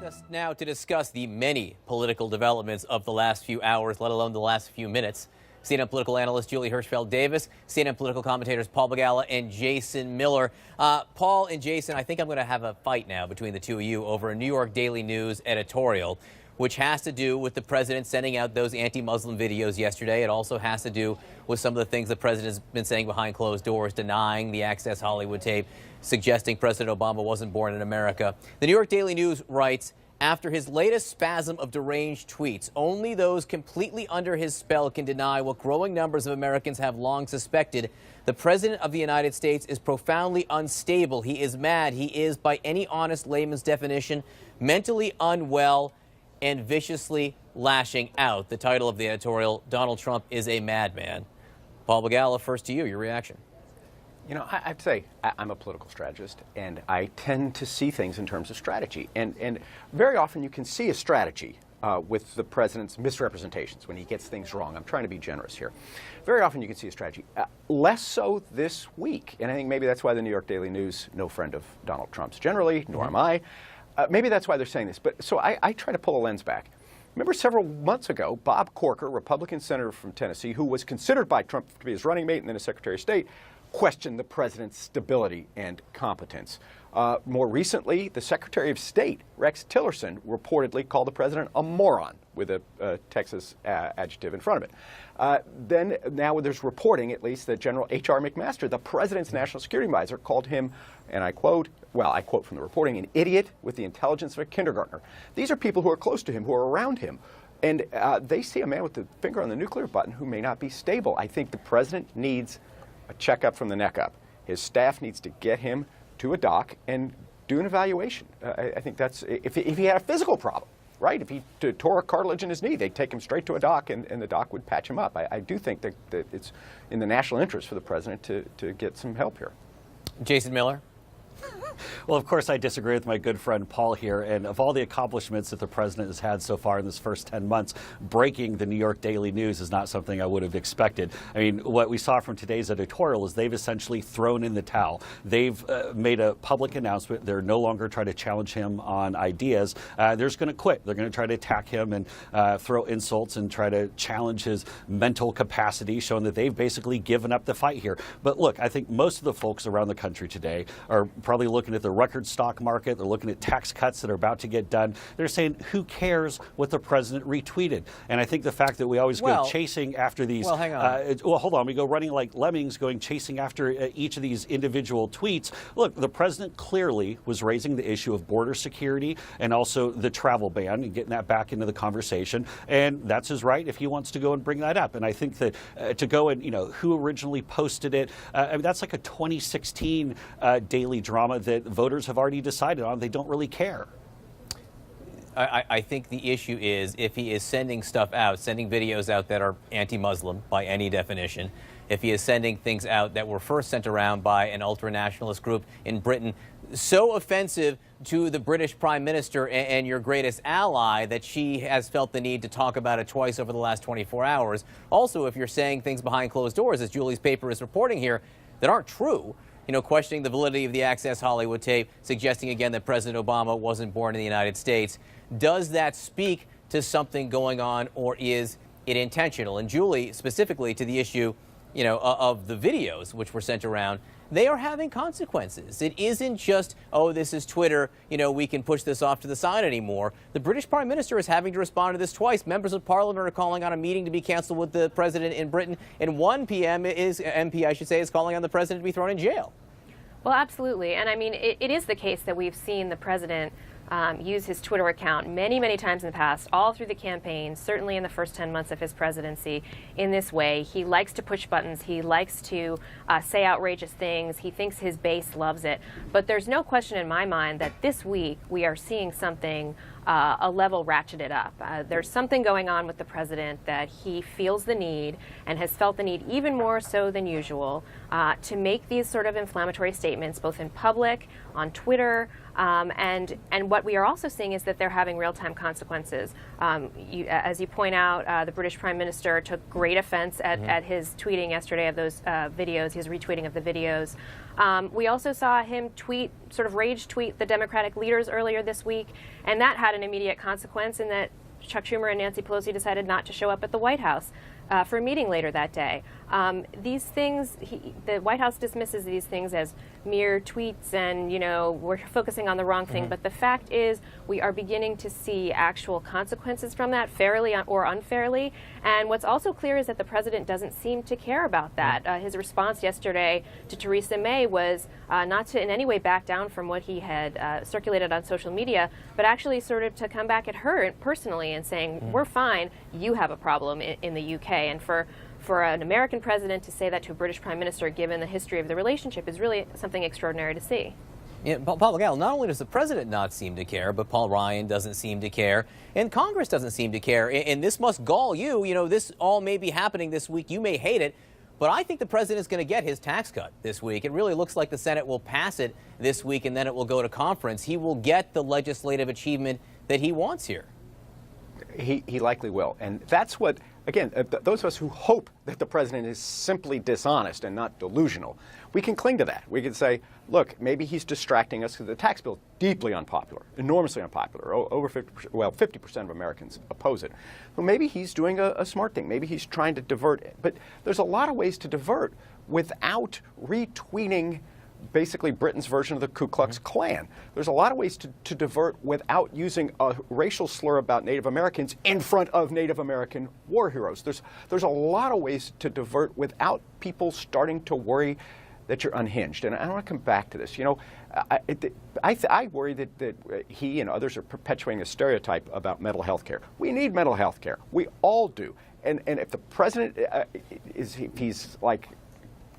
us now to discuss the many political developments of the last few hours, let alone the last few minutes. CNN political analyst Julie Hirschfeld-Davis, CNN political commentators Paul Begala and Jason Miller. Paul and Jason, I think I'm going to have a fight now between the two of you over a New York Daily News editorial, which has to do with the president sending out those anti-Muslim videos yesterday. It also has to do with some of the things the president has been saying behind closed doors, denying the Access Hollywood tape, suggesting President Obama wasn't born in America. The New York Daily News writes, after his latest spasm of deranged tweets, only those completely under his spell can deny what growing numbers of Americans have long suspected. The President of the United States is profoundly unstable. He is mad. He is, by any honest layman's definition, mentally unwell and viciously lashing out. The title of the editorial, Donald Trump is a madman. Paul Begala, first to you, your reaction. You know, I'd say I'm a political strategist, and I tend to see things in terms of strategy. And very often you can see a strategy with the president's misrepresentations when he gets things wrong. I'm trying to be generous here. Very often you can see a strategy. Less so this week, and I think maybe that's why the New York Daily News, no friend of Donald Trump's generally, nor am I. Maybe that's why they're saying this. But so I try to pull a lens back. Remember several months ago, Bob Corker, Republican senator from Tennessee, who was considered by Trump to be his running mate and then his Secretary of State, questioned the president's stability and competence. More recently, the Secretary of State, Rex Tillerson, reportedly called the president a moron with a Texas adjective in front of it. Then now there's reporting, at least, that General H.R. McMaster, the president's national security advisor, called him, and I quote, well, I quote from the reporting, an idiot with the intelligence of a kindergartner. These are people who are close to him, who are around him. And they see a man with the finger on the nuclear button who may not be stable. I think the president needs a checkup from the neck up. His staff needs to get him to a doc and do an evaluation. I think that's, if he had a physical problem, right? If he tore a cartilage in his knee, they'd take him straight to a doc and the doc would patch him up. I do think that it's in the national interest for the president to get some help here. Jason Miller. Well, of course, I disagree with my good friend Paul here. And of all the accomplishments that the president has had so far in this first 10 months, breaking the New York Daily News is not something I would have expected. I mean, what we saw from today's editorial is they've essentially thrown in the towel. They've made a public announcement. They're no longer trying to challenge him on ideas. They're just going to quit. They're going to try to attack him and throw insults and try to challenge his mental capacity, showing that they've basically given up the fight here. But look, I think most of the folks around the country today are probably looking at the record stock market. They're looking at tax cuts that are about to get done. They're saying, who cares what the president retweeted? And I think the fact that we always go chasing after these... Well, hang on. Well, hold on. We go running like lemmings, going chasing after each of these individual tweets. Look, the president clearly was raising the issue of border security and also the travel ban and getting that back into the conversation. And that's his right if he wants to go and bring that up. And I think that to go and, you know, who originally posted it, I mean, that's like a 2016 daily drama that voters have already decided on. They don't really care. I think the issue is if he is sending stuff out, sending videos out that are anti-Muslim by any definition, if he is sending things out that were first sent around by an ultra-nationalist group in Britain, so offensive to the British Prime Minister and your greatest ally that she has felt the need to talk about it twice over the last 24 hours. Also, if you're saying things behind closed doors, as Julie's paper is reporting here, that aren't true, you know, questioning the validity of the Access Hollywood tape, suggesting again that President Obama wasn't born in the United States. Does that speak to something going on, or is it intentional? And Julie, specifically to the issue, you know, of the videos which were sent around, they are having consequences. It isn't just, oh, this is Twitter, you know, we can push this off to the side anymore. The British Prime Minister is having to respond to this twice. Members of Parliament are calling on a meeting to be canceled with the president in Britain, and one MP, I should say, is calling on the president to be thrown in jail. Well, absolutely. And I mean, it is the case that we've seen the president use his Twitter account many, many times in the past, all through the campaign, certainly in the first 10 months of his presidency, in this way. He likes to push buttons. He likes to say outrageous things. He thinks his base loves it. But there's no question in my mind that this week we are seeing something a level ratcheted up. There's something going on with the president that he feels the need, and has felt the need even more so than usual, to make these sort of inflammatory statements, both in public, on Twitter, and what we are also seeing is that they're having real-time consequences. As you point out, the British Prime Minister took great offense at his tweeting yesterday of those videos, his retweeting of the videos. We also saw him sort of rage tweet the Democratic leaders earlier this week, and that had an immediate consequence in that Chuck Schumer and Nancy Pelosi decided not to show up at the White House for a meeting later that day. These things, the White House dismisses these things as mere tweets and, we're focusing on the wrong thing. But the fact is we are beginning to see actual consequences from that, fairly or unfairly. And what's also clear is that the president doesn't seem to care about that. His response yesterday to Theresa May was not to in any way back down from what he had circulated on social media, but actually sort of to come back at her personally and saying, we're fine, you have a problem in the UK. And for an American president to say that to a British prime minister, given the history of the relationship, is really something extraordinary to see. Yeah, Paul McGall, not only does the president not seem to care, but Paul Ryan doesn't seem to care, and Congress doesn't seem to care. And this must gall you. This all may be happening this week. You may hate it, but I think the president is going to get his tax cut this week. It really looks like the Senate will pass it this week, and then it will go to conference. He will get the legislative achievement that he wants here. He likely will. And that's what, again, those of us who hope that the president is simply dishonest and not delusional, we can cling to that. We can say, look, maybe he's distracting us because the tax bill is deeply unpopular, enormously unpopular. Over 50% of Americans oppose it. Well, maybe he's doing a smart thing. Maybe he's trying to divert it. But there's a lot of ways to divert without retweeting basically Britain's version of the Ku Klux Klan. There's a lot of ways to divert without using a racial slur about Native Americans in front of Native American war heroes. There's a lot of ways to divert without people starting to worry that you're unhinged. And I want to come back to this. I worry that he and others are perpetuating a stereotype about mental health care. We need mental health care. We all do. And if the president he's like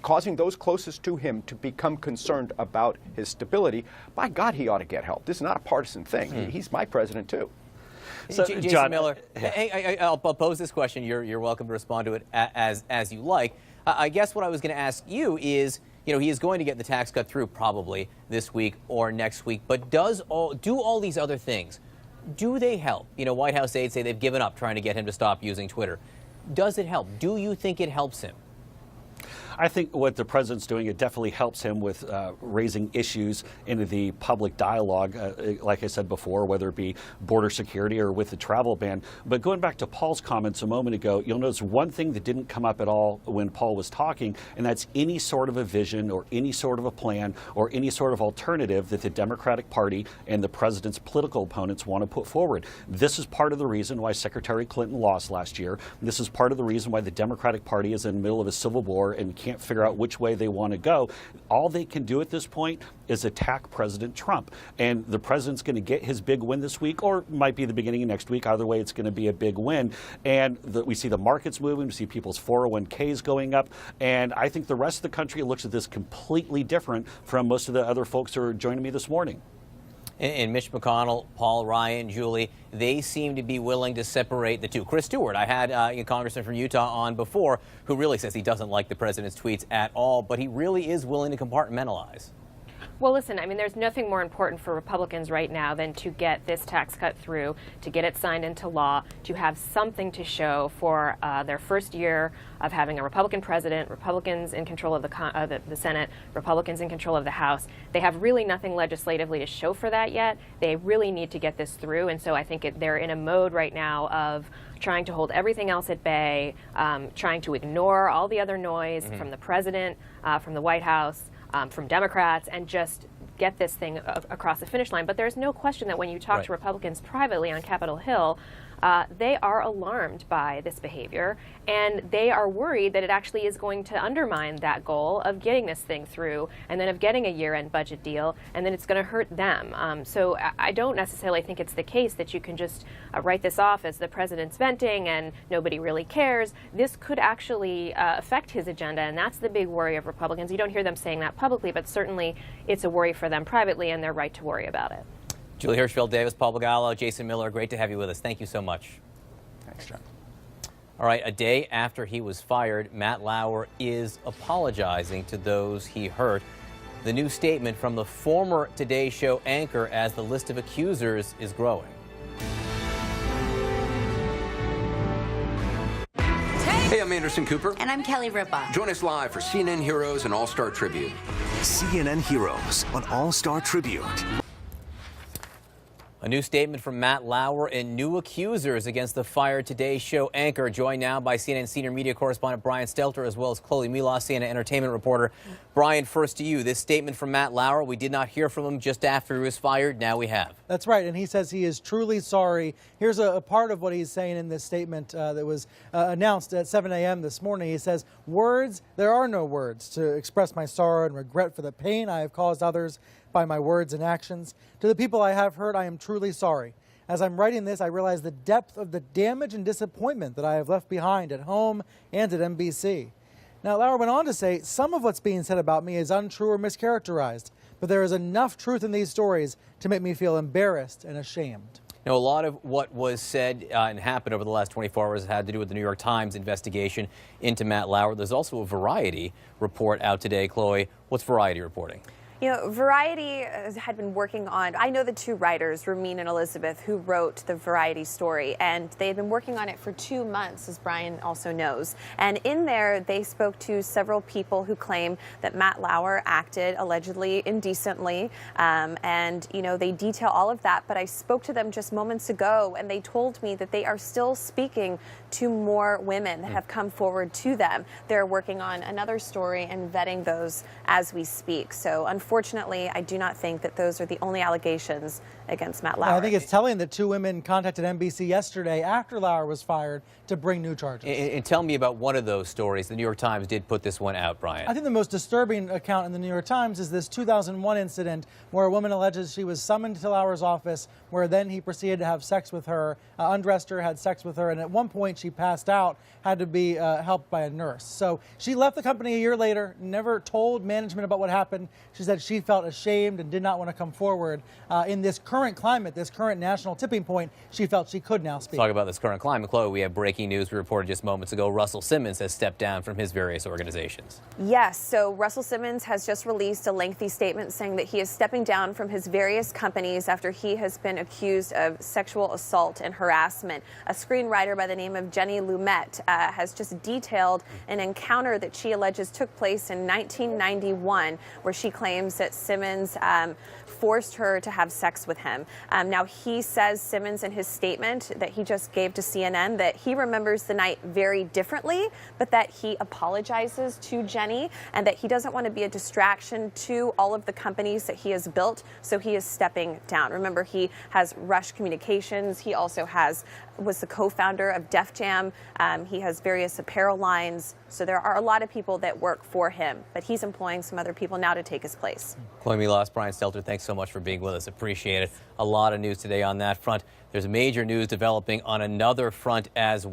causing those closest to him to become concerned about his stability, by God, he ought to get help. This is not a partisan thing. He's my president, too. So, Jason John Miller, I'll pose this question. You're welcome to respond to it as you like. I guess what I was going to ask you is, he is going to get the tax cut through probably this week or next week, but do all these other things, do they help? White House aides say they've given up trying to get him to stop using Twitter. Does it help? Do you think it helps him? I think what the president's doing, it definitely helps him with raising issues into the public dialogue, like I said before, whether it be border security or with the travel ban. But going back to Paul's comments a moment ago, you'll notice one thing that didn't come up at all when Paul was talking, and that's any sort of a vision or any sort of a plan or any sort of alternative that the Democratic Party and the president's political opponents want to put forward. This is part of the reason why Secretary Clinton lost last year. This is part of the reason why the Democratic Party is in the middle of a civil war and can't figure out which way they want to go. All they can do at this point is attack President Trump. And the president's going to get his big win this week, or might be the beginning of next week. Either way, it's going to be a big win. And we see the markets moving. We see people's 401ks going up. And I think the rest of the country looks at this completely different from most of the other folks who are joining me this morning. And Mitch McConnell, Paul Ryan, Julie, they seem to be willing to separate the two. Chris Stewart, I had a congressman from Utah on before who really says he doesn't like the president's tweets at all, but he really is willing to compartmentalize. Well, listen, there's nothing more important for Republicans right now than to get this tax cut through, to get it signed into law, to have something to show for their first year of having a Republican president, Republicans in control of the Senate, Republicans in control of the House. They have really nothing legislatively to show for that yet. They really need to get this through, and so I think they're in a mode right now of trying to hold everything else at bay, trying to ignore all the other noise from the president, from the White House, from Democrats, and just get this thing across the finish line. But there's no question that when you talk to Republicans privately on Capitol Hill, they are alarmed by this behavior, and they are worried that it actually is going to undermine that goal of getting this thing through, and then of getting a year-end budget deal, and then it's going to hurt them. So I don't necessarily think it's the case that you can just write this off as the president's venting and nobody really cares. This could actually affect his agenda, and that's the big worry of Republicans. You don't hear them saying that publicly, but certainly it's a worry for them privately, and they're right to worry about it. Julie Hirschfeld Davis, Paul Bagallo, Jason Miller, great to have you with us. Thank you so much. Thanks, John. All right, a day after he was fired, Matt Lauer is apologizing to those he hurt. the new statement from the former Today Show anchor as the list of accusers is growing. Hey, I'm Anderson Cooper. And I'm Kelly Ripa. Join us live for CNN Heroes and All-Star Tribute. CNN Heroes on All-Star Tribute. A new statement from Matt Lauer and new accusers against the fired Today Show anchor. Joined now by CNN senior media correspondent Brian Stelter, as well as Chloe Milas, CNN entertainment reporter. Brian, first to you. This statement from Matt Lauer, we did not hear from him just after he was fired. Now we have. That's right, and he says he is truly sorry. Here's a part of what he's saying in this statement that was announced at 7 a.m. this morning. He says, "Words, there are no words to express my sorrow and regret for the pain I have caused others by my words and actions. To the people I have hurt, I am truly sorry. As I'm writing this, I realize the depth of the damage and disappointment that I have left behind at home and at NBC." Now, Lauer went on to say, "Some of what's being said about me is untrue or mischaracterized, but there is enough truth in these stories to make me feel embarrassed and ashamed." Now, a lot of what was said and happened over the last 24 hours had to do with the New York Times investigation into Matt Lauer. There's also a Variety report out today. Chloe, what's Variety reporting? You know, Variety had been working on, I know the two writers, Ramin and Elizabeth, who wrote the Variety story, and they had been working on it for 2 months, as Brian also knows. And in there, they spoke to several people who claim that Matt Lauer acted allegedly indecently. And, you know, they detail all of that. But I spoke to them just moments ago, and they told me that they are still speaking to more women that have come forward to them. They're working on another story and vetting those as we speak. So unfortunately, I do not think that those are the only allegations against Matt Lauer. I think it's telling that 2 women contacted NBC yesterday after Lauer was fired to bring new charges. And tell me about one of those stories. The New York Times did put this one out, Brian. I think the most disturbing account in the New York Times is this 2001 incident where a woman alleges she was summoned to Lauer's office, where then he proceeded to have sex with her, undressed her, had sex with her, and at one point she passed out, had to be helped by a nurse. So she left the company a year later, never told management about what happened. She said she felt ashamed and did not want to come forward. In this current climate, this current national tipping point, she felt she could now speak. Talk about this current climate. Chloe, we have breaking news we reported just moments ago. Russell Simmons has stepped down from his various organizations. Yes, so Russell Simmons has just released a lengthy statement saying that he is stepping down from his various companies after he has been accused of sexual assault and harassment. A screenwriter by the name of Jenny Lumet has just detailed an encounter that she alleges took place in 1991, where she claims that Simmons forced her to have sex with him. Now, he says, Simmons, in his statement that he just gave to CNN, that he remembers the night very differently, but that he apologizes to Jenny and that he doesn't want to be a distraction to all of the companies that he has built, so he is stepping down. Remember, he has Rush Communications. He also was the co-founder of Def Jam. He has various apparel lines. So there are a lot of people that work for him, but he's employing some other people now to take his place. Chloe Milas, Brian Stelter, thanks so much for being with us. Appreciate it. A lot of news today on that front. There's major news developing on another front as well.